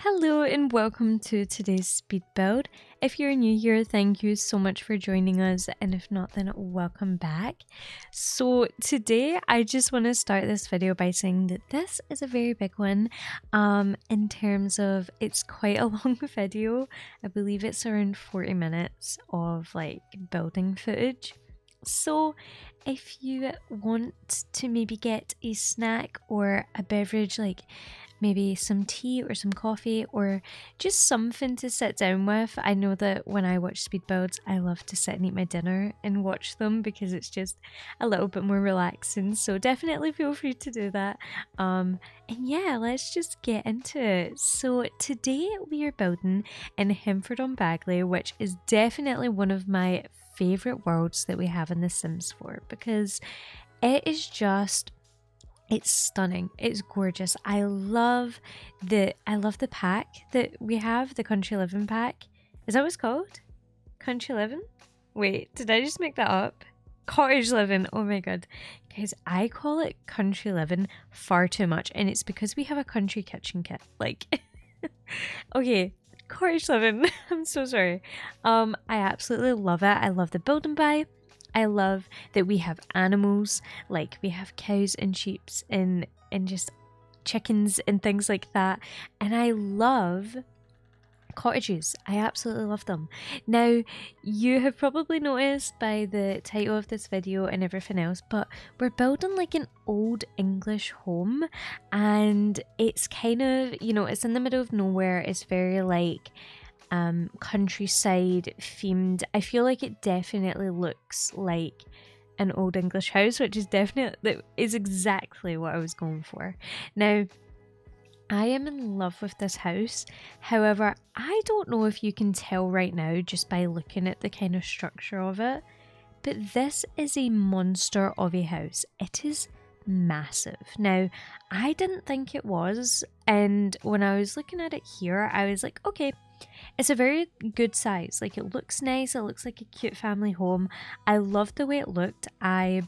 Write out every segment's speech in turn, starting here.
Hello and welcome to today's speed build. If you're new here, thank you so much for joining us, and if not, then welcome back. So today I just want to start this video by saying that this is a very big one in terms of it's quite a long video. I believe it's around 40 minutes of like building footage. So if you want to maybe get a snack or a beverage, like maybe some tea or some coffee or just something to sit down with. I know that when I watch speed builds, I love to sit and eat my dinner and watch them because it's just a little bit more relaxing. So definitely feel free to do that. And yeah, let's just get into it. So today we are building in Hemford-on-Bagley, which is definitely one of my favorite worlds that we have in The Sims 4 because it is just it's stunning. It's gorgeous. I love the pack that we have, the Country Living pack. Is that what it's called? Country Living? Wait, did I just make that up? Cottage Living. Oh my god. Guys, I call it Country Living far too much, and it's because we have a country kitchen kit. Like okay, Cottage Living. I'm so sorry. I absolutely love it. I love the building by. I love that we have animals, like we have cows and sheep and just chickens and things like that. And I love cottages. I absolutely love them. Now, you have probably noticed by the title of this video and everything else, but we're building like an old English home, and it's kind of, it's in the middle of nowhere. It's very like countryside themed. I feel like it definitely looks like an old English house, which is exactly what I was going for. Now, I am in love with this house. However, I don't know if you can tell right now just by looking at the kind of structure of it, but this is a monster of a house. It is massive. Now, I didn't think it was, and when I was looking at it here, I was like, okay, it's a very good size. Like, it looks nice. It looks like a cute family home. I loved the way it looked. I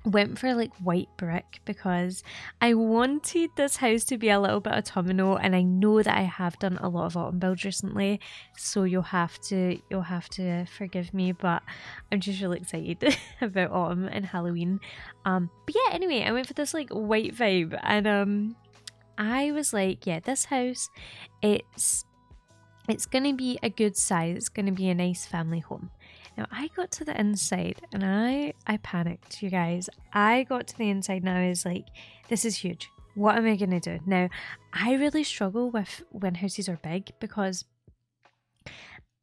went for like white brick because I wanted this house to be a little bit autumnal, and I know that I have done a lot of autumn builds recently, so you'll have to forgive me, but I'm just really excited about autumn and Halloween. But yeah, anyway, I went for this like white vibe, and I was like, yeah, this house, it's gonna be a good size. It's gonna be a nice family home. Now, I got to the inside and I panicked, you guys. I got to the inside and I was like, this is huge. What am I gonna do? Now, I really struggle with when houses are big because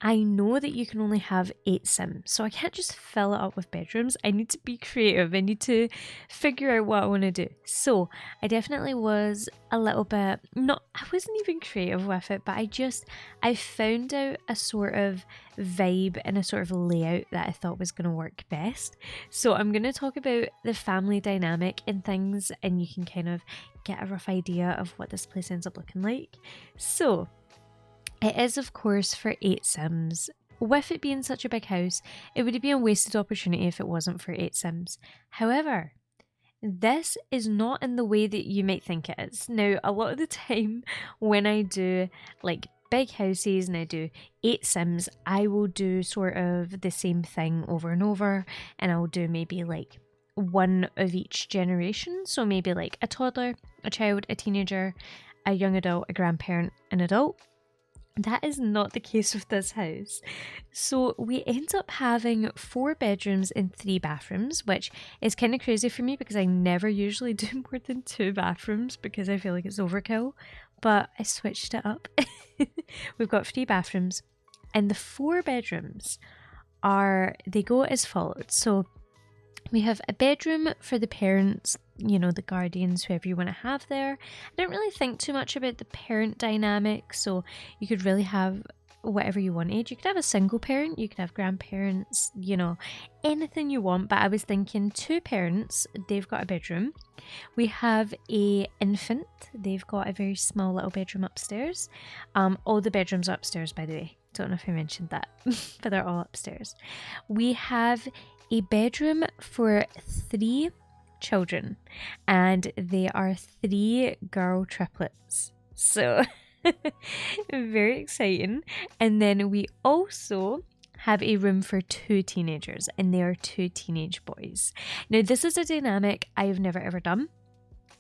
I know that you can only have 8 Sims, so I can't just fill it up with bedrooms. I need to be creative. I need to figure out what I want to do. So I definitely was a little bit, I wasn't even creative with it, but I found out a sort of vibe and a sort of layout that I thought was going to work best. So I'm going to talk about the family dynamic and things, and you can kind of get a rough idea of what this place ends up looking like. So it is, of course, for 8 Sims. With it being such a big house, it would be a wasted opportunity if it wasn't for 8 Sims. However, this is not in the way that you might think it is. Now, a lot of the time when I do like big houses and I do 8 Sims, I will do sort of the same thing over and over, and I'll do maybe like one of each generation. So maybe like a toddler, a child, a teenager, a young adult, a grandparent, an adult. That is not the case with this house. So we end up having 4 bedrooms and 3 bathrooms, which is kind of crazy for me because I never usually do more than 2 bathrooms because I feel like it's overkill. But I switched it up. We've got 3 bathrooms, and the 4 bedrooms they go as follows. So we have a bedroom for the parents, the guardians, whoever you want to have there. I don't really think too much about the parent dynamic, so you could really have whatever you wanted. You could have a single parent, you could have grandparents, anything you want, but I was thinking 2 parents, they've got a bedroom. We have a infant, they've got a very small little bedroom upstairs. All the bedrooms are upstairs, by the way. Don't know if I mentioned that, but they're all upstairs. We have a bedroom for 3 children, and they are 3 girl triplets. So Very exciting. And then we also have a room for 2 teenagers, and they are 2 teenage boys. Now, this is a dynamic I've never ever done.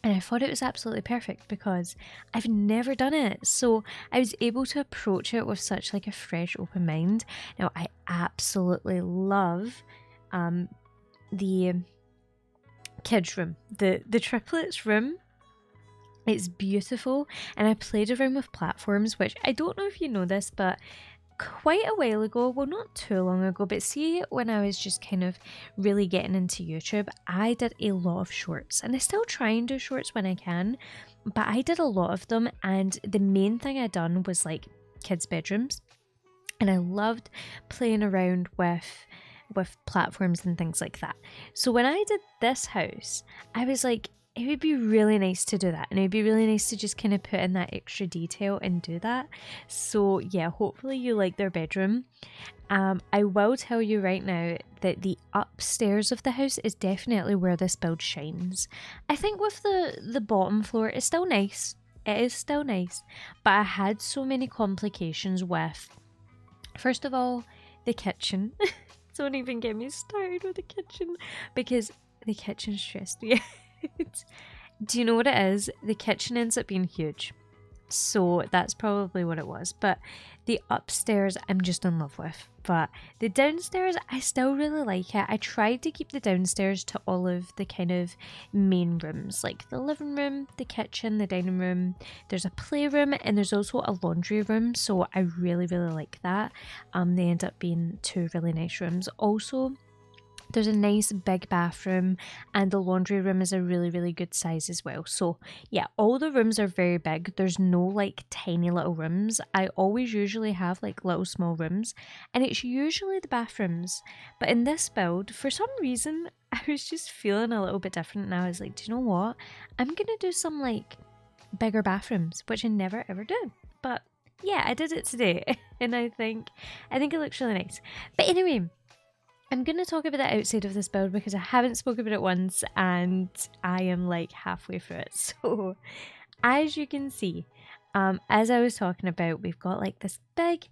And I thought it was absolutely perfect because I've never done it. So I was able to approach it with such like a fresh, open mind. Now, I absolutely love the kids room, the triplets room. It's beautiful, and I played around with platforms, which I don't know if you know this, but quite a while ago, well, not too long ago, but see, when I was just kind of really getting into YouTube, I did a lot of shorts, and I still try and do shorts when I can, but I did a lot of them, and the main thing I done was like kids' bedrooms, and I loved playing around with platforms and things like that. So when I did this house, I was like, it would be really nice to do that, and it would be really nice to just kind of put in that extra detail and do that. So yeah, hopefully you like their bedroom. I will tell you right now that the upstairs of the house is definitely where this build shines. I think with the bottom floor, it's still nice. It is still nice, but I had so many complications with, first of all, the kitchen. Don't even get me started with the kitchen, because the kitchen stressed me out. Do you know what it is? The kitchen ends up being huge. So that's probably what it was. But the upstairs I'm just in love with. But the downstairs, I still really like it. I tried to keep the downstairs to all of the kind of main rooms, like the living room, the kitchen, the dining room. There's a playroom, and there's also a laundry room. So I really, really like that. They end up being 2 really nice rooms. Also, there's a nice big bathroom, and the laundry room is a really, really good size as well. So yeah, all the rooms are very big. There's no like tiny little rooms. I always usually have like little small rooms, and it's usually the bathrooms. But in this build, for some reason, I was just feeling a little bit different, and I was like, do you know what? I'm gonna do some like bigger bathrooms, which I never ever do. But yeah, I did it today, and I think it looks really nice. But anyway, I'm going to talk about the outside of this build because I haven't spoken about it once, and I am like halfway through it. So as you can see, as I was talking about, we've got like this big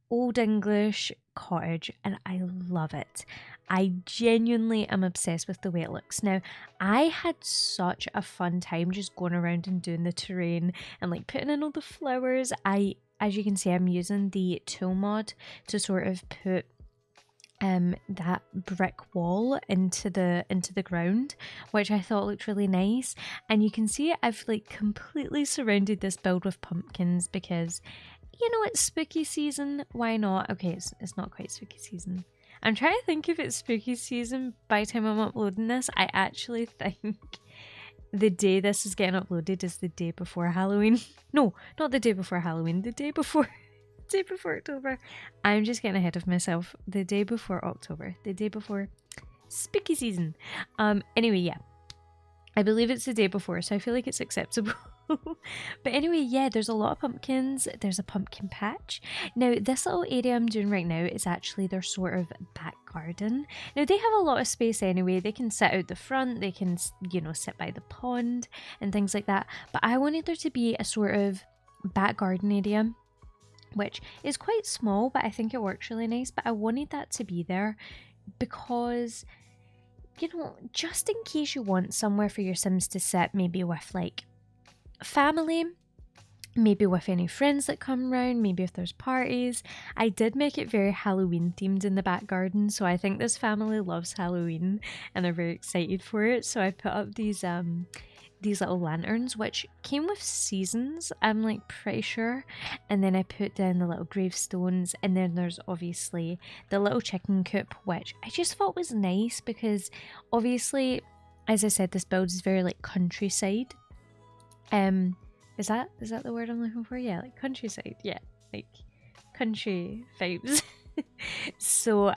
old English cottage, and I love it. I genuinely am obsessed with the way it looks. Now, I had such a fun time just going around and doing the terrain and like putting in all the flowers. As you can see, I'm using the tool mod to sort of put that brick wall into the ground, which I thought looked really nice. And you can see I've like completely surrounded this build with pumpkins because, you know, it's spooky season. Why not? Okay, it's not quite spooky season. I'm trying to think if it's spooky season by the time I'm uploading this. I actually think the day this is getting uploaded is the day before Halloween. No, not the day before Halloween, the day before October. I'm just getting ahead of myself. The day before October, the day before spooky season. Anyway, yeah, I believe it's the day before, so I feel like it's acceptable. But anyway, yeah, there's a lot of pumpkins. There's a pumpkin patch. Now, this little area I'm doing right now is actually their sort of back garden. Now, they have a lot of space anyway. They can sit out the front. They can, you know, sit by the pond and things like that. But I wanted there to be a sort of back garden area, which is quite small, but I think it works really nice. But I wanted that to be there because, you know, just in case you want somewhere for your Sims to sit, maybe with like family, maybe with any friends that come round, maybe if there's parties. I did make it very Halloween themed in the back garden, so I think this family loves Halloween and they're very excited for it. So I put up these little lanterns, which came with seasons, I'm like pretty sure, and then I put down the little gravestones, and then there's obviously the little chicken coop, which I just thought was nice because obviously, as I said, this build is very like countryside. Is that the word I'm looking for? Yeah, like countryside. Yeah, like country vibes. So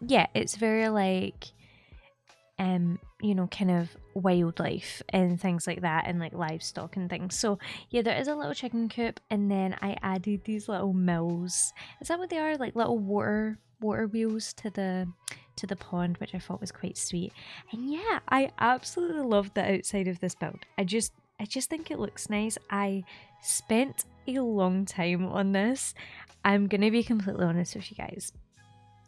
yeah, it's very like you know, kind of wildlife and things like that, and like livestock and things. So yeah, there is a little chicken coop, and then I added these little mills. Is that what they are? Like little water wheels to the pond, which I thought was quite sweet. And yeah, I absolutely loved the outside of this build. I just think it looks nice. I spent a long time on this. I'm gonna be completely honest with you guys.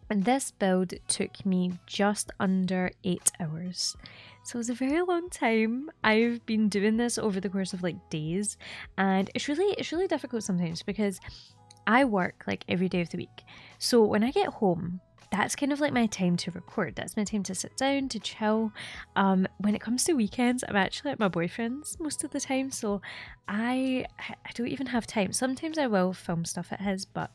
And this build took me just under 8 hours. So it was a very long time. I've been doing this over the course of like days, and it's really difficult sometimes because I work like every day of the week. So when I get home, that's kind of like my time to record. That's my time to sit down, to chill. When it comes to weekends, I'm actually at my boyfriend's most of the time, so I don't even have time. Sometimes I will film stuff at his, but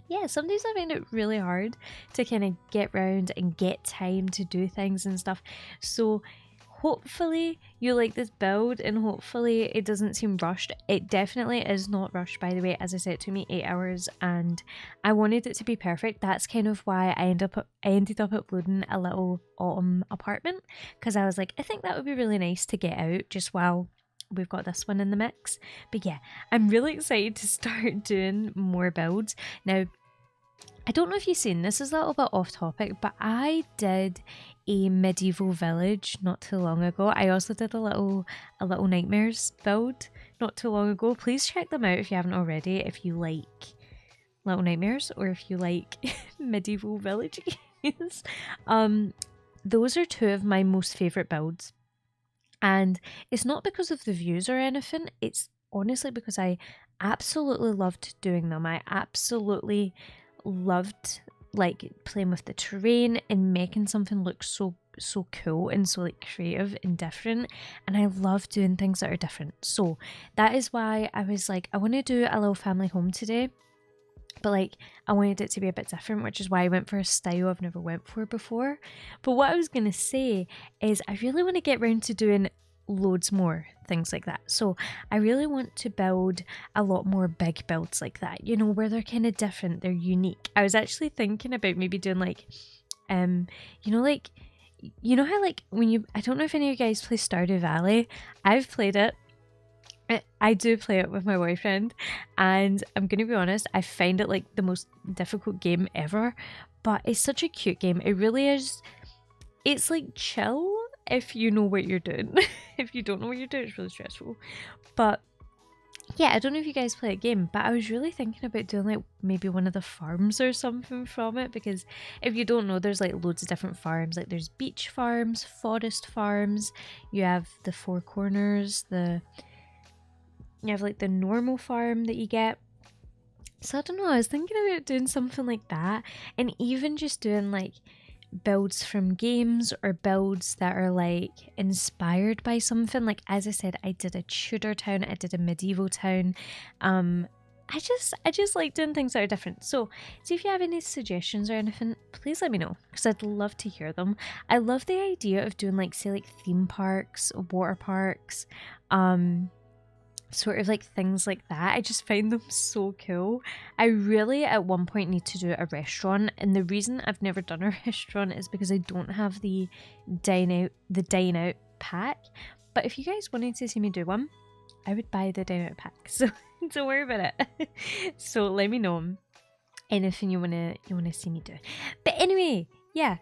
yeah, sometimes I find it really hard to kind of get round and get time to do things and stuff. So hopefully you like this build and hopefully it doesn't seem rushed. It definitely is not rushed, by the way. As I said, it took me 8 hours and I wanted it to be perfect. That's kind of why I ended up uploading a little autumn apartment, because I was like, I think that would be really nice to get out just while we've got this one in the mix. But yeah, I'm really excited to start doing more builds. Now, I don't know if you've seen, this is a little bit off topic, but I did a medieval village not too long ago. I also did a little nightmares build not too long ago. Please check them out if you haven't already, if you like Little Nightmares or if you like medieval villages. Those are two of my most favourite builds. And it's not because of the views or anything, it's honestly because I absolutely loved doing them. I absolutely loved like playing with the terrain and making something look so cool and so like creative and different, and I love doing things that are different. So that is why I was like, I want to do a little family home today, but like I wanted it to be a bit different, which is why I went for a style I've never went for before. But what I was going to say is I really want to get round to doing loads more things like that. So I really want to build a lot more big builds like that, you know, where they're kind of different, they're unique. I was actually thinking about maybe doing like you know how like when you, I don't know if any of you guys play Stardew Valley. I've played it. I do play it with my boyfriend, and I'm gonna be honest, I find it like the most difficult game ever, but it's such a cute game. It really is. It's like chill if you know what you're doing. If you don't know what you're doing, it's really stressful. But yeah, I don't know if you guys play a game, but I was really thinking about doing like maybe one of the farms or something from it, because if you don't know, there's like loads of different farms. Like there's beach farms, forest farms, you have the Four Corners, you have like the normal farm that you get. So I don't know, I was thinking about doing something like that, and even just doing like builds from games or builds that are like inspired by something. Like as I said, I did a Tudor town, I did a medieval town. I just like doing things that are different. So if you have any suggestions or anything, please let me know, because I'd love to hear them. I love the idea of doing like, say, like theme parks, water parks, sort of like things like that. I just find them so cool. I really at one point need to do a restaurant, and the reason I've never done a restaurant is because I don't have the dine out pack. But if you guys wanted to see me do one, I would buy the dine out pack, so don't worry about it. So let me know anything you wanna see me do. But anyway, yeah.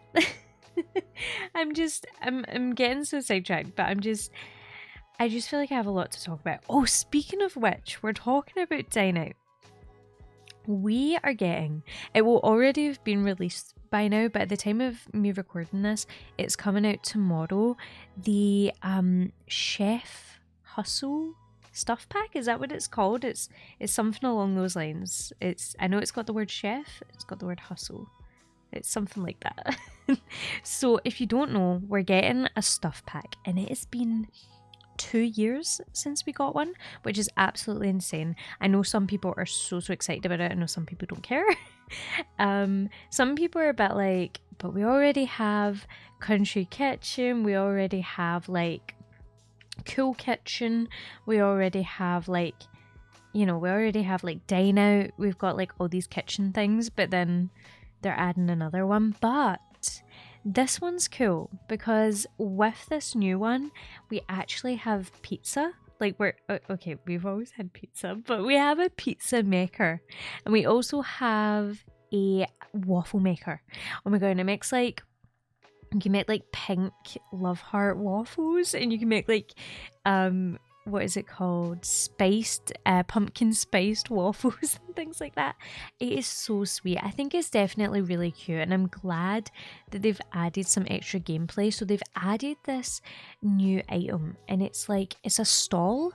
I'm getting so sidetracked, but I just feel like I have a lot to talk about. Oh, speaking of which, we're talking about Dine Out. We are getting, it will already have been released by now, but at the time of me recording this, it's coming out tomorrow. The Chef Hustle stuff pack, is that what it's called? It's something along those lines. I know it's got the word chef, it's got the word hustle. It's something like that. So if you don't know, we're getting a stuff pack, and it has been 2 years since we got one, which is absolutely insane. I know some people are so excited about it. I know some people don't care. Some people are a bit like, but we already have Country Kitchen, we already have like Cool Kitchen, we already have like, you know, we already have like Dine Out, we've got like all these kitchen things, but then they're adding another one. But this one's cool because with this new one, we actually have pizza. Like okay, we've always had pizza, but we have a pizza maker, and we also have a waffle maker. Oh my god, and it makes like, you can make like pink love heart waffles, and you can make like what is it called? Pumpkin spiced waffles and things like that. It is so sweet. I think it's definitely really cute, and I'm glad that they've added some extra gameplay. So they've added this new item, and it's a stall.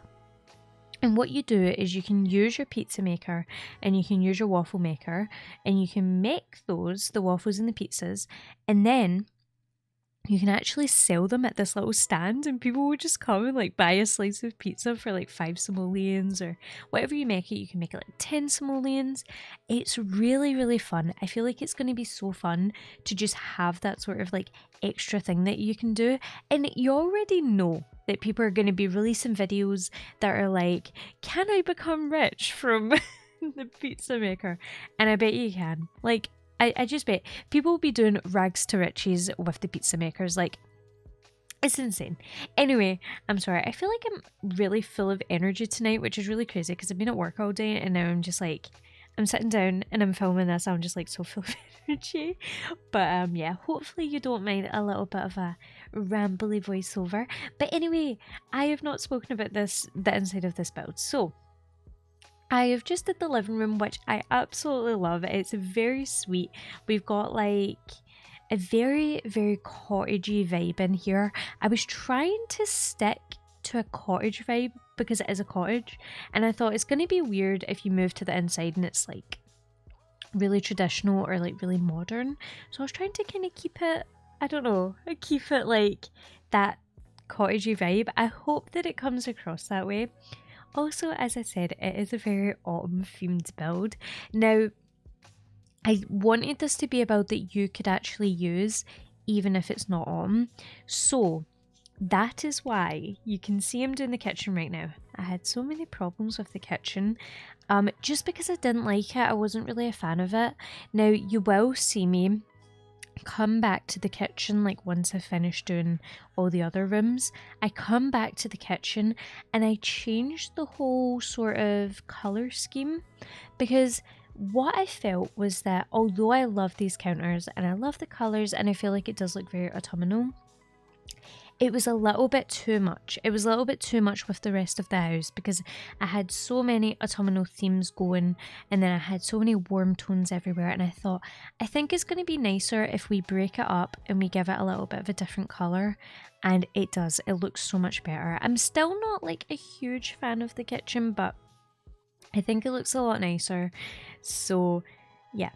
And what you do is you can use your pizza maker and you can use your waffle maker and you can make the waffles and the pizzas, and then you can actually sell them at this little stand, and people will just come and like buy a slice of pizza for like 5 simoleons, or whatever you make it. You can make it like 10 simoleons. It's really, really fun. I feel like it's going to be so fun to just have that sort of like extra thing that you can do. And you already know that people are going to be releasing videos that are like, can I become rich from the pizza maker? And I bet you can. Like, I just bet people will be doing rags to riches with the pizza makers. Like, it's insane. Anyway, I'm sorry. I feel like I'm really full of energy tonight, which is really crazy because I've been at work all day and now I'm just like, I'm sitting down and I'm filming this. I'm just like so full of energy. But yeah, hopefully you don't mind a little bit of a rambly voiceover. But anyway, I have not spoken about the inside of this build. So I have just did the living room, which I absolutely love. It's very sweet. We've got like a very, very cottagey vibe in here. I was trying to stick to a cottage vibe because it is a cottage, and I thought it's going to be weird if you move to the inside and it's like really traditional or like really modern. So I was trying to kind of keep it, I don't know, keep it like that cottagey vibe. I hope that it comes across that way. Also, as I said, it is a very autumn themed build. Now, I wanted this to be a build that you could actually use even if it's not autumn. So that is why you can see I'm doing the kitchen right now. I had so many problems with the kitchen. Just because I didn't like it, I wasn't really a fan of it. Now, you will see me come back to the kitchen like once I finish doing all the other rooms. I come back to the kitchen and I changed the whole sort of colour scheme, because what I felt was that although I love these counters and I love the colours and I feel like it does look very autumnal, it was a little bit too much. It was a little bit too much with the rest of the house because I had so many autumnal themes going and then I had so many warm tones everywhere, and I thought, I think it's going to be nicer if we break it up and we give it a little bit of a different colour, and it does. It looks so much better. I'm still not like a huge fan of the kitchen, but I think it looks a lot nicer. So yeah,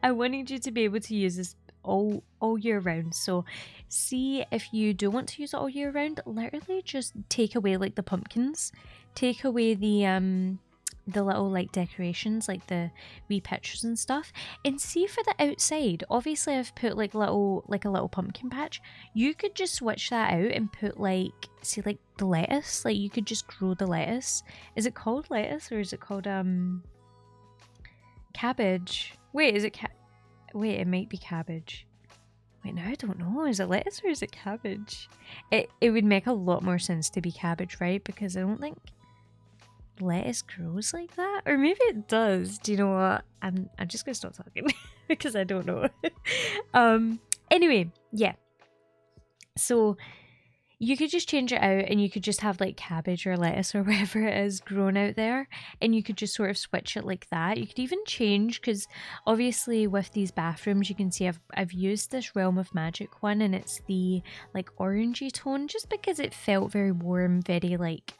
I wanted you to be able to use this all year round. So see, if you do want to use it all year round, literally just take away like the pumpkins, take away the little like decorations, like the wee pictures and stuff, and see for the outside. Obviously I've put like a little pumpkin patch. You could just switch that out and put like, see, like the lettuce. Like you could just grow the lettuce. Is it called lettuce or is it called cabbage? Wait, is it wait, it might be cabbage. Wait, now I don't know. Is it lettuce or is it cabbage? It would make a lot more sense to be cabbage, right? Because I don't think lettuce grows like that. Or maybe it does. Do you know what? I'm just gonna stop talking because I don't know. Anyway, yeah. So you could just change it out and you could just have like cabbage or lettuce or whatever it is grown out there, and you could just sort of switch it like that. You could even change, because obviously with these bathrooms you can see I've used this Realm of Magic one, and it's the like orangey tone just because it felt very warm, very like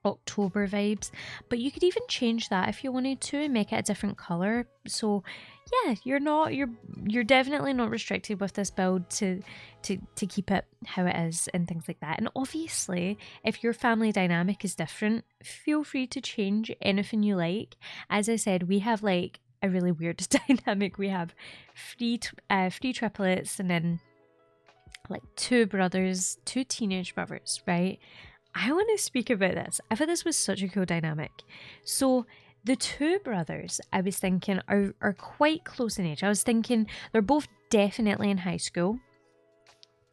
October vibes. But you could even change that if you wanted to and make it a different color. So yeah, you're definitely not restricted with this build to keep it how it is and things like that. And obviously if your family dynamic is different, feel free to change anything you like. As I said, we have like a really weird dynamic. We have three triplets and then like two teenage brothers, right? I want to speak about this. I thought this was such a cool dynamic. So the two brothers, I was thinking, are quite close in age. I was thinking they're both definitely in high school,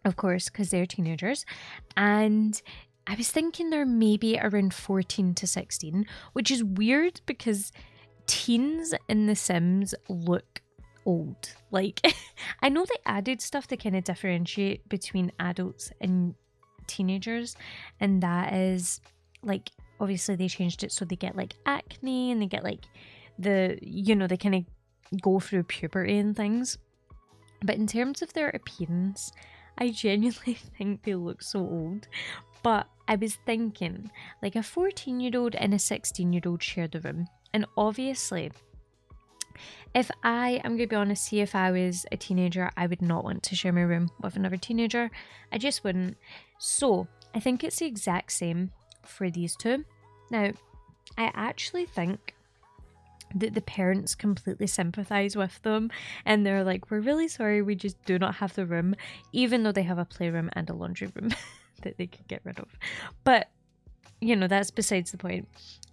of course, because they're teenagers. And I was thinking they're maybe around 14 to 16, which is weird because teens in The Sims look old. Like, I know they added stuff to kind of differentiate between adults and teenagers, and that is like, obviously they changed it so they get like acne and they get like the, you know, they kind of go through puberty and things. But in terms of their appearance, I genuinely think they look so old. But I was thinking, like, a 14-year-old and a 16-year-old share the room. And obviously, if I'm going to be honest, see, if I was a teenager, I would not want to share my room with another teenager. I just wouldn't. So, I think it's the exact same for these two. Now, I actually think that the parents completely sympathize with them, and they're like, we're really sorry, we just do not have the room, even though they have a playroom and a laundry room that they could get rid of. But, you know, that's besides the point.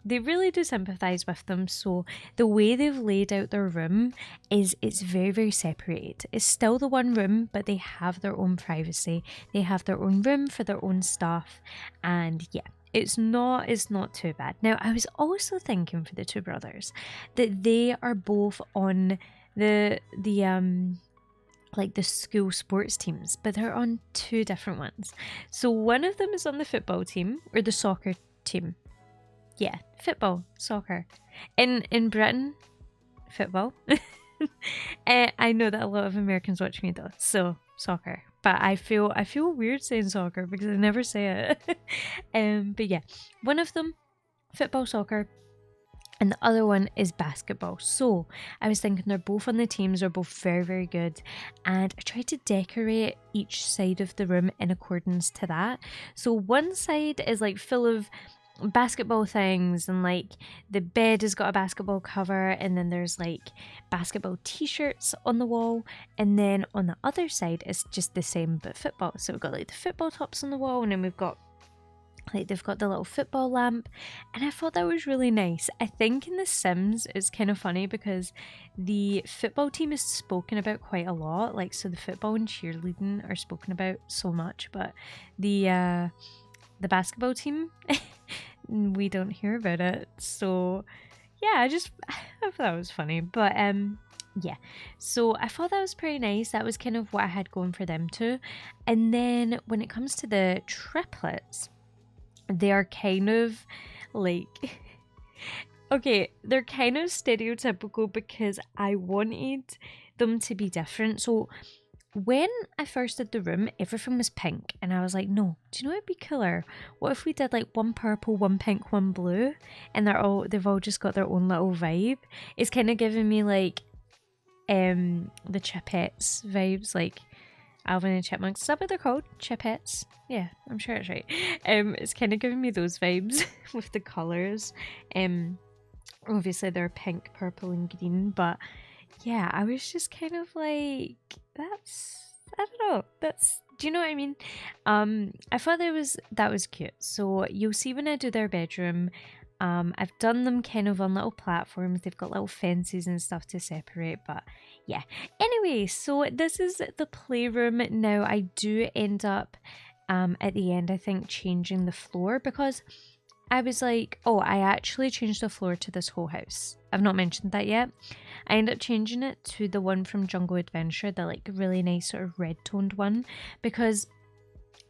They really do sympathize with them, so the way they've laid out their room is it's very, very separated. It's still the one room, but they have their own privacy. They have their own room for their own stuff, and yeah, it's not too bad. Now, I was also thinking for the two brothers that they are both on the like the school sports teams, but they're on two different ones. So one of them is on the football team or the soccer team. Yeah, football, soccer. In Britain, football. I know that a lot of Americans watch me though, so soccer. But I feel weird saying soccer because I never say it. But yeah, one of them, football, soccer, and the other one is basketball. So I was thinking they're both on the teams, they're both very, very good. And I tried to decorate each side of the room in accordance to that. So one side is like full of basketball things, and like the bed has got a basketball cover, and then there's like basketball t-shirts on the wall, and then on the other side it's just the same but football. So we've got like the football tops on the wall, and then we've got like they've got the little football lamp, and I thought that was really nice. I think in The Sims it's kind of funny because the football team is spoken about quite a lot, like so the football and cheerleading are spoken about so much, but the basketball team we don't hear about it. So yeah, I thought that was funny. But yeah, so I thought that was pretty nice. That was kind of what I had going for them too. And then when it comes to the triplets, they are kind of like okay, they're kind of stereotypical because I wanted them to be different. So when I first did the room, everything was pink, and I was like, no, do you know what'd be cooler? What if we did like one purple, one pink, one blue, and they've all just got their own little vibe? It's kind of giving me like the Chipettes vibes, like Alvin and Chipmunks. Is that what they're called? Chipettes? Yeah, I'm sure it's right. It's kind of giving me those vibes with the colours. Obviously they're pink, purple, and green, but yeah, I was just kind of like, I don't know, do you know what I mean? I thought that was cute. So you'll see when I do their bedroom, I've done them kind of on little platforms. They've got little fences and stuff to separate, but yeah. Anyway, so this is the playroom. Now I do end up, at the end, I think, changing the floor because I was like, oh, I actually changed the floor to this whole house. I've not mentioned that yet. I ended up changing it to the one from Jungle Adventure, the like really nice sort of red toned one, because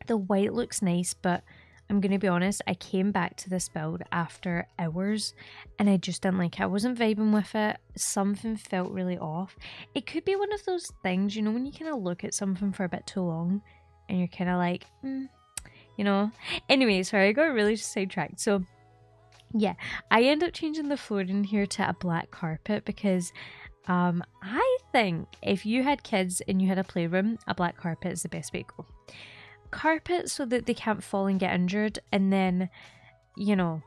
the white looks nice, but I'm going to be honest, I came back to this build after hours and I just didn't like it. I wasn't vibing with it. Something felt really off. It could be one of those things, you know, when you kind of look at something for a bit too long and you're kind of like, you know. Anyway, sorry, I got really sidetracked. So yeah, I end up changing the floor in here to a black carpet because I think if you had kids and you had a playroom, a black carpet is the best way to go. Carpet so that they can't fall and get injured, and then, you know,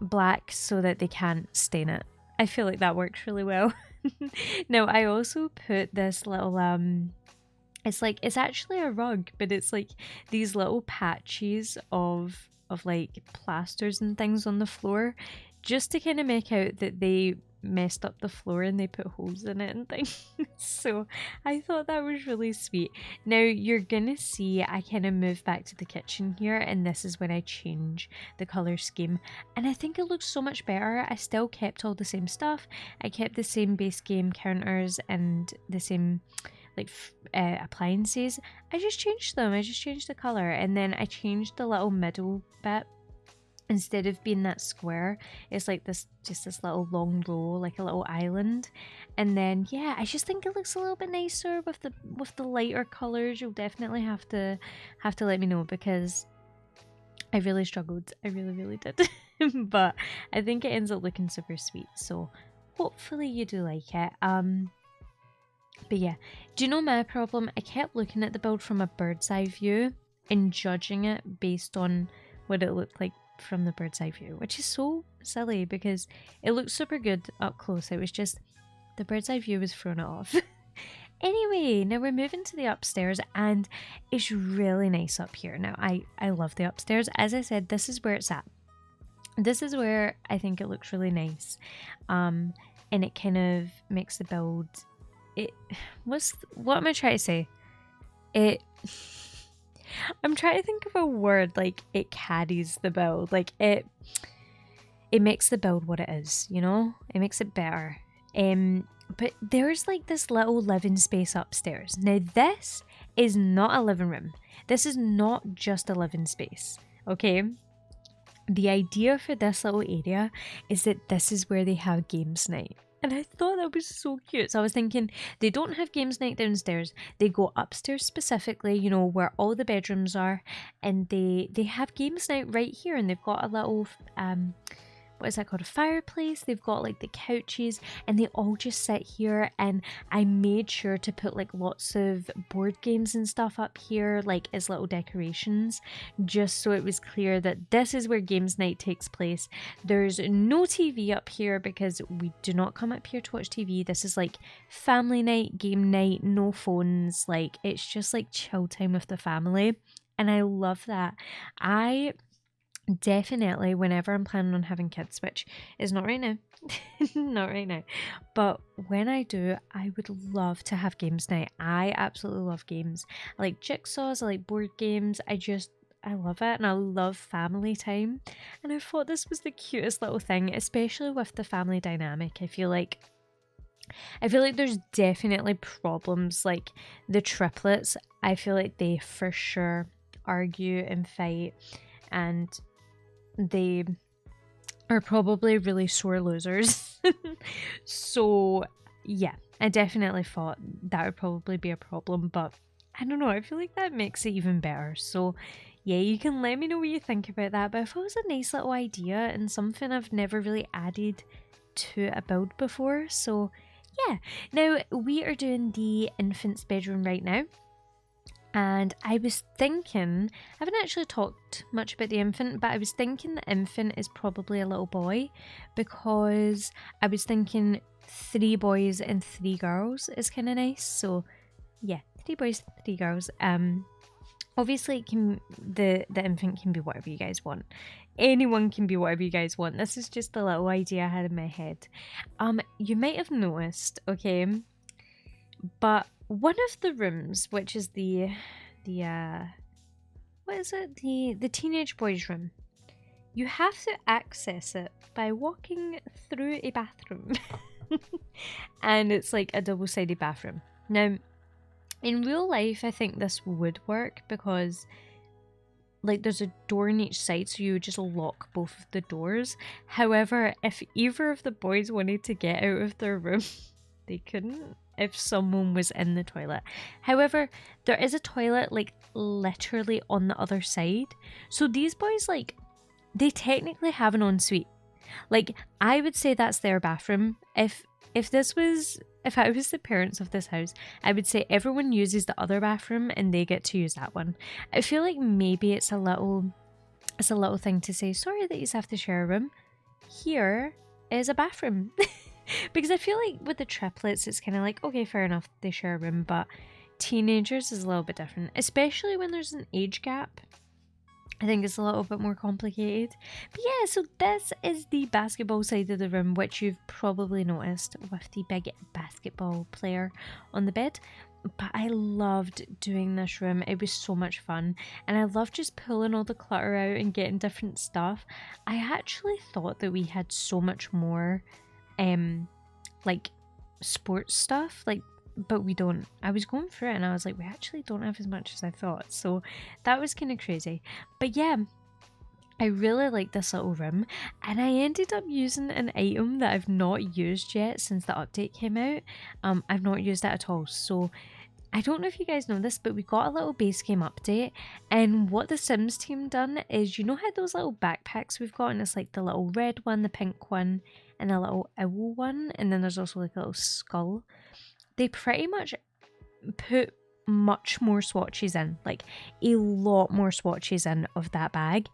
black so that they can't stain it. I feel like that works really well. Now, I also put this little it's actually a rug, but it's like these little patches of like plasters and things on the floor, just to kind of make out that they messed up the floor and they put holes in it and things. So I thought that was really sweet. Now you're gonna see I kind of move back to the kitchen here, and this is when I change the color scheme, and I think it looks so much better. I still kept all the same stuff. I kept the same base game counters and the same like appliances. I just changed them. I just changed the color, and then I changed the little middle bit instead of being that square, it's like this, just this little long row, like a little island. And then yeah, I just think it looks a little bit nicer with the lighter colors. You'll definitely have to let me know, because I really struggled. I really did. But I think it ends up looking super sweet, so hopefully you do like it. But yeah, do you know my problem? I kept looking at the build from a bird's eye view and judging it based on what it looked like from the bird's eye view, which is so silly because it looked super good up close. It was just the bird's eye view was thrown it off. Anyway, now we're moving to the upstairs, and it's really nice up here. Now I love the upstairs. As I said, this is where it's at. This is where I think it looks really nice, and it kind of makes the build. What am I trying to say? I'm trying to think of a word, like it carries the build, like it makes the build what it is, you know? It makes it better. But there's like this little living space upstairs. Now this is not a living room. This is not just a living space, okay? The idea for this little area is that this is where they have games night. And I thought that was so cute. So I was thinking, they don't have games night downstairs. They go upstairs specifically, you know, where all the bedrooms are. And they have games night right here. And they've got a little, what is that called? A fireplace. They've got like the couches, and they all just sit here. And I made sure to put like lots of board games and stuff up here, like as little decorations, just so it was clear that this is where games night takes place. There's no TV up here because we do not come up here to watch TV. This is like family night, game night, no phones. Like it's just like chill time with the family. And I love that. I definitely, whenever I'm planning on having kids, which is not right now, not right now, but when I do, I would love to have games night. I absolutely love games. I like jigsaws, I like board games. I love it, and I love family time. And I thought this was the cutest little thing, especially with the family dynamic. I feel like there's definitely problems, like the triplets. I feel like they for sure argue and fight, and they are probably really sore losers. So yeah, I definitely thought that would probably be a problem, but I don't know, I feel like that makes it even better. So yeah, you can let me know what you think about that, but I thought it was a nice little idea and something I've never really added to a build before. So yeah, now we are doing the infant's bedroom right now. And I was thinking, I haven't actually talked much about the infant, but I was thinking the infant is probably a little boy, because I was thinking 3 boys and 3 girls is kind of nice. So yeah, 3 boys, 3 girls. Obviously it can, the infant can be whatever you guys want. Anyone can be whatever you guys want. This is just a little idea I had in my head. You might have noticed, okay, but one of the rooms, which is the what is it? The teenage boys' room. You have to access it by walking through a bathroom. And it's like a double-sided bathroom. Now, in real life, I think this would work because like there's a door on each side, so you would just lock both of the doors. However, if either of the boys wanted to get out of their room, they couldn't if someone was in the toilet. However, there is a toilet like literally on the other side. So these boys, like, they technically have an ensuite. Like, I would say that's their bathroom. If I was the parents of this house, I would say everyone uses the other bathroom and they get to use that one. I feel like maybe it's a little thing to say, sorry that you have to share a room. Here is a bathroom. Because I feel like with the triplets, it's kind of like, okay, fair enough, they share a room, but teenagers is a little bit different, especially when there's an age gap. I think it's a little bit more complicated. But yeah, so this is the basketball side of the room, which you've probably noticed with the big basketball player on the bed. But I loved doing this room. It was so much fun. And I loved just pulling all the clutter out and getting different stuff. I actually thought that we had so much more like sports stuff, like, but we don't. I was going through it and I was like, we actually don't have as much as I thought. So that was kind of crazy. But yeah, I really like this little room, and I ended up using an item that I've not used yet since the update came out. I've not used it at all, so I don't know if you guys know this, but we got a little base game update, and what the Sims team done is, you know how those little backpacks we've got, and it's like the little red one, the pink one, and the little owl one, and then there's also like a little skull. They pretty much put much more swatches in, like a lot more swatches in of that bag,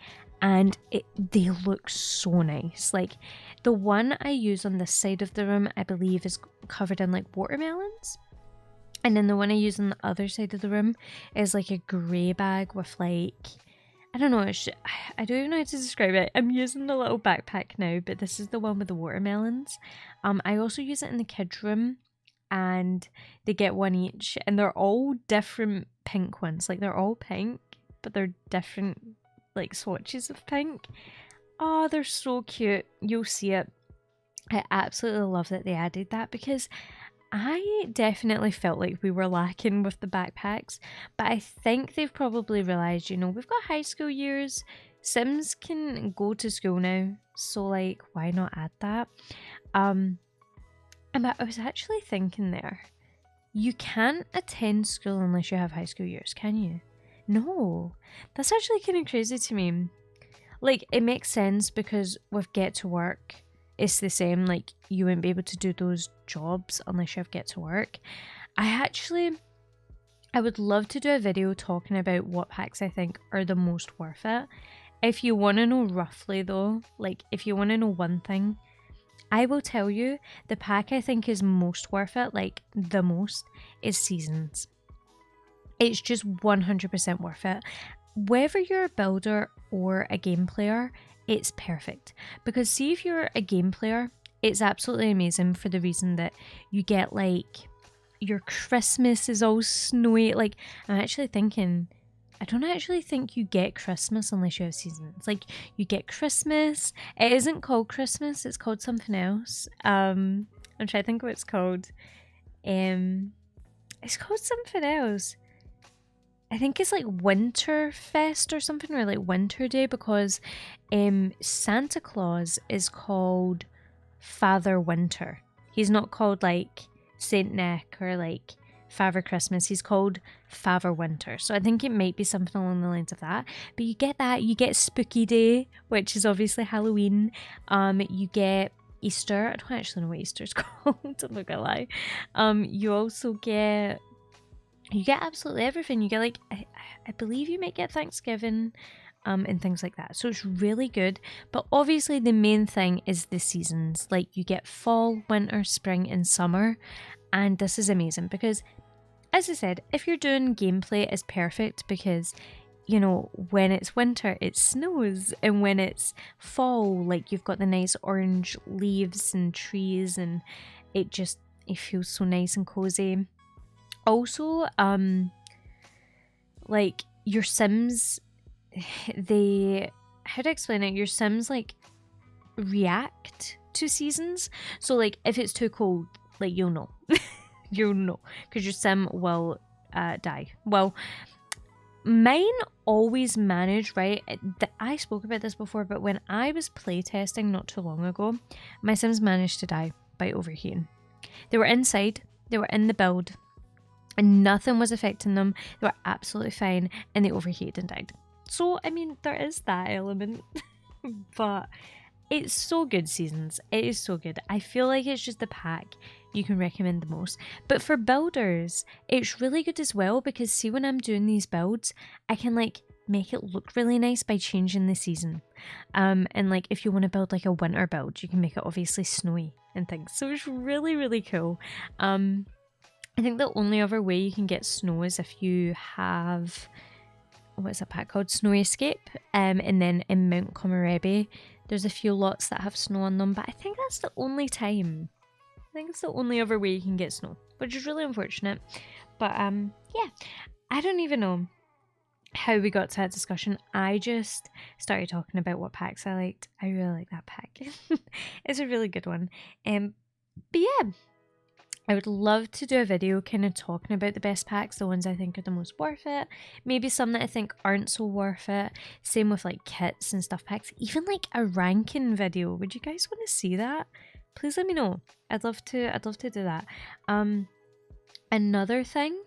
and they look so nice. Like the one I use on this side of the room, I believe is covered in like watermelons, and then the one I use on the other side of the room is like a grey bag with like, I don't know, I don't even know how to describe it. I'm using the little backpack now, but this is the one with the watermelons. I also use it in the kids room, and they get one each, and they're all different pink ones. Like they're all pink, but they're different like swatches of pink. Oh, they're so cute. You'll see it. I absolutely love that they added that, because I definitely felt like we were lacking with the backpacks, but I think they've probably realised, you know, we've got high school years, Sims can go to school now, so like, why not add that? And I was actually thinking there, you can't attend school unless you have high school years, can you? No, that's actually kind of crazy to me. Like, it makes sense because with Get to Work, it's the same, like you wouldn't be able to do those jobs unless you have Get to Work. I would love to do a video talking about what packs I think are the most worth it. If you want to know roughly though, like if you want to know one thing, I will tell you the pack I think is most worth it, like the most, is Seasons. It's just 100% worth it. Whether you're a builder or a game player, it's perfect. Because see, if you're a game player, it's absolutely amazing for the reason that you get like, your Christmas is all snowy. Like, I'm actually thinking, I don't actually think you get Christmas unless you have Seasons. Like, you get Christmas. It isn't called Christmas, it's called something else. I'm trying to think what it's called. It's called something else. I think it's like Winterfest or something, or like Winter Day, because Santa Claus is called Father Winter. He's not called like Saint Nick or like Father Christmas. He's called Father Winter. So I think it might be something along the lines of that. But you get that. You get Spooky Day, which is obviously Halloween. You get Easter. I don't actually know what Easter's called. I'm not gonna lie. You also get... You get absolutely everything. You get like, I believe you might get Thanksgiving and things like that. So it's really good. But obviously the main thing is the seasons. Like you get fall, winter, spring and summer. And this is amazing because, as I said, if you're doing gameplay, it's perfect because, you know, when it's winter, it snows. And when it's fall, like you've got the nice orange leaves and trees and it feels so nice and cozy. Also, like your Sims, how to explain it? Your Sims like react to seasons. So like if it's too cold, like you'll know, you'll know, because your Sim will die. Well, mine always manage, right? I spoke about this before, but when I was playtesting not too long ago, my Sims managed to die by overheating. They were inside, they were in the build, and nothing was affecting them. They were absolutely fine, and they overheated and died. So, I mean, there is that element, but it's so good, Seasons. It is so good. I feel like it's just the pack you can recommend the most. But for builders, it's really good as well because see, when I'm doing these builds, I can like make it look really nice by changing the season. And like if you want to build like a winter build, you can make it obviously snowy and things. So it's really, really cool. I think the only other way you can get snow is if you have, what's that pack called? Snow Escape. And then in Mount Komorebi, there's a few lots that have snow on them, but I think that's the only time. I think it's the only other way you can get snow, which is really unfortunate. But yeah, I don't even know how we got to that discussion. I just started talking about what packs I liked. I really like that pack. It's a really good one. But yeah. I would love to do a video kind of talking about the best packs, the ones I think are the most worth it, maybe some that I think aren't so worth it. Same with like kits and stuff packs, even like a ranking video. Would you guys want to see that? Please let me know. I'd love to do that. Another thing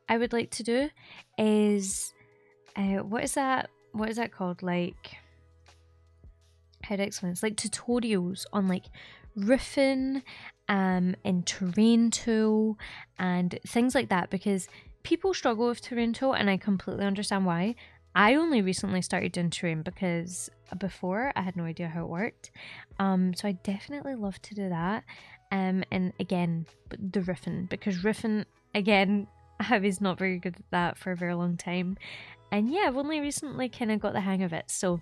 I would like to do is what is that called, like, how to explain this, like tutorials on like roofing and terrain tool and things like that, because people struggle with terrain tool and I completely understand why. I only recently started doing terrain because before I had no idea how it worked. So I definitely love to do that. And again, the roofing, because roofing, again, I was not very good at that for a very long time. And yeah, I've only recently kind of got the hang of it. So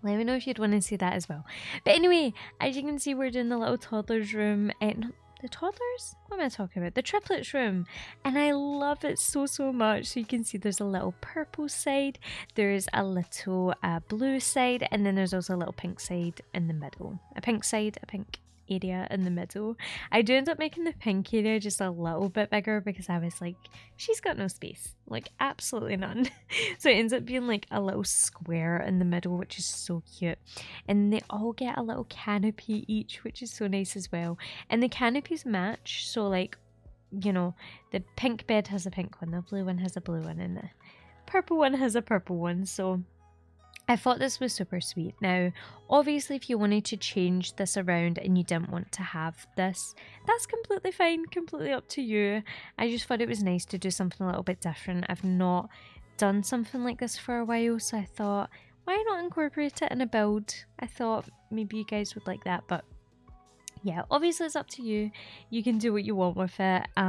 let me know if you'd want to see that as well. But anyway, as you can see, we're doing the little toddlers room. Not the toddlers? What am I talking about? The triplets room. And I love it so, so much. So you can see there's a little purple side. There's a little blue side. And then there's also a little pink side in the middle. A pink side, a pink area in the middle. I do end up making the pink area just a little bit bigger because I was like, she's got no space, like absolutely none. So it ends up being like a little square in the middle, which is so cute. And they all get a little canopy each, which is so nice as well. And the canopies match, so like, you know, the pink bed has a pink one, the blue one has a blue one, and the purple one has a purple one. So I thought this was super sweet. Now, obviously, if you wanted to change this around and you didn't want to have this, that's completely fine, completely up to you. I just thought it was nice to do something a little bit different. I've not done something like this for a while, so I thought, why not incorporate it in a build? I thought maybe you guys would like that, but yeah, obviously it's up to you. You can do what you want with it. But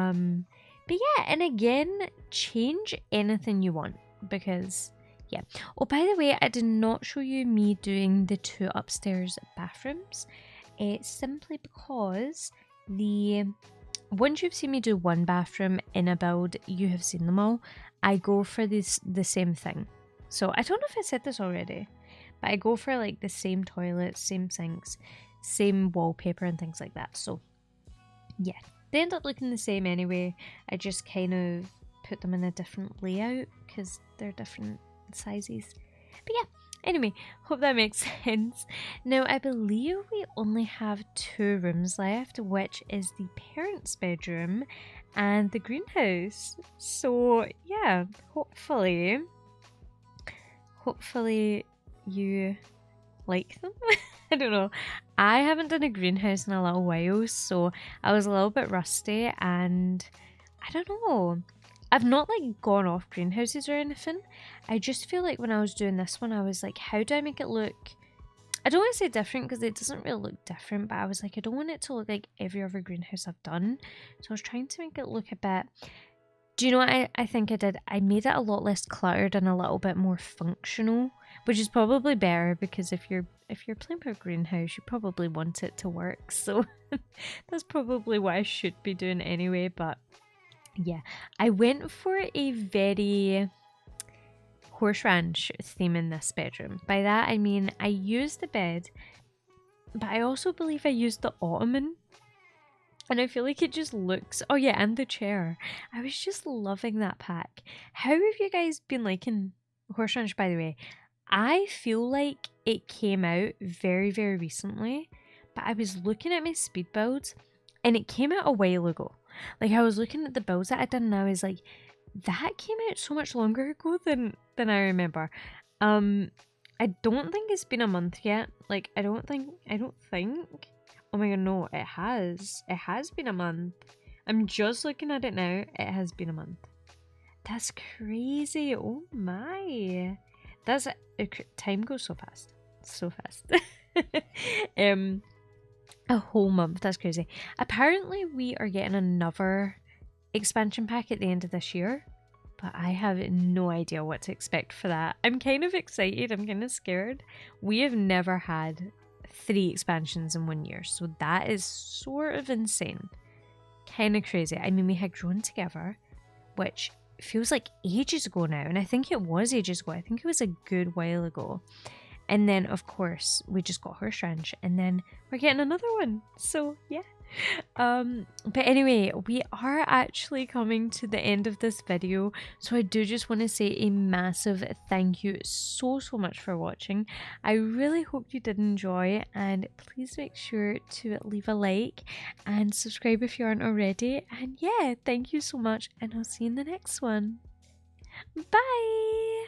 yeah, and again, change anything you want, because yeah. Oh, by the way, I did not show you me doing the 2 upstairs bathrooms. It's simply because once you've seen me do 1 bathroom in a build, you have seen them all. I go for the same thing. So I don't know if I said this already, but I go for like the same toilets, same sinks, same wallpaper and things like that. So yeah, they end up looking the same anyway. I just kind of put them in a different layout because they're different sizes. But yeah, anyway, hope that makes sense. Now I believe we only have 2 rooms left, which is the parents' bedroom and the greenhouse. So yeah, hopefully you like them. I don't know, I haven't done a greenhouse in a little while, so I was a little bit rusty, and I don't know, I've not like gone off greenhouses or anything. I just feel like when I was doing this one, I was like, how do I make it look, I don't want to say different because it doesn't really look different, but I was like, I don't want it to look like every other greenhouse I've done. So I was trying to make it look a bit, do you know what I think I did? I made it a lot less cluttered and a little bit more functional, which is probably better, because if you're playing with a greenhouse, you probably want it to work. So that's probably what I should be doing anyway, but yeah, I went for a very horse ranch theme in this bedroom. By that I mean I used the bed, but I also believe I used the ottoman, and I feel like it just looks, oh yeah, and the chair. I was just loving that pack. How have you guys been liking horse ranch, by the way? I feel like it came out very, very recently, but I was looking at my speed builds and it came out a while ago. Like, I was looking at the builds that I did and I was like, that came out so much longer ago than I remember. I don't think it's been a month yet. Like, I don't think. Oh my god, no, it has. It has been a month. I'm just looking at it now. It has been a month. That's crazy. Oh my. Time goes so fast. So fast. A whole month. That's crazy. Apparently, we are getting another expansion pack at the end of this year, but I have no idea what to expect for that. I'm kind of excited. I'm kind of scared. We have never had 3 expansions in 1 year, so that is sort of insane. Kind of crazy. I mean, we had Grown Together, which feels like ages ago now, and I think it was ages ago. I think it was a good while ago. And then, of course, we just got Horse Ranch, and then we're getting another one. So, yeah, But anyway, we are actually coming to the end of this video, so I do just want to say a massive thank you so much for watching. I really hope you did enjoy, and please make sure to leave a like and subscribe if you aren't already. And yeah, thank you so much, and I'll see you in the next one. Bye.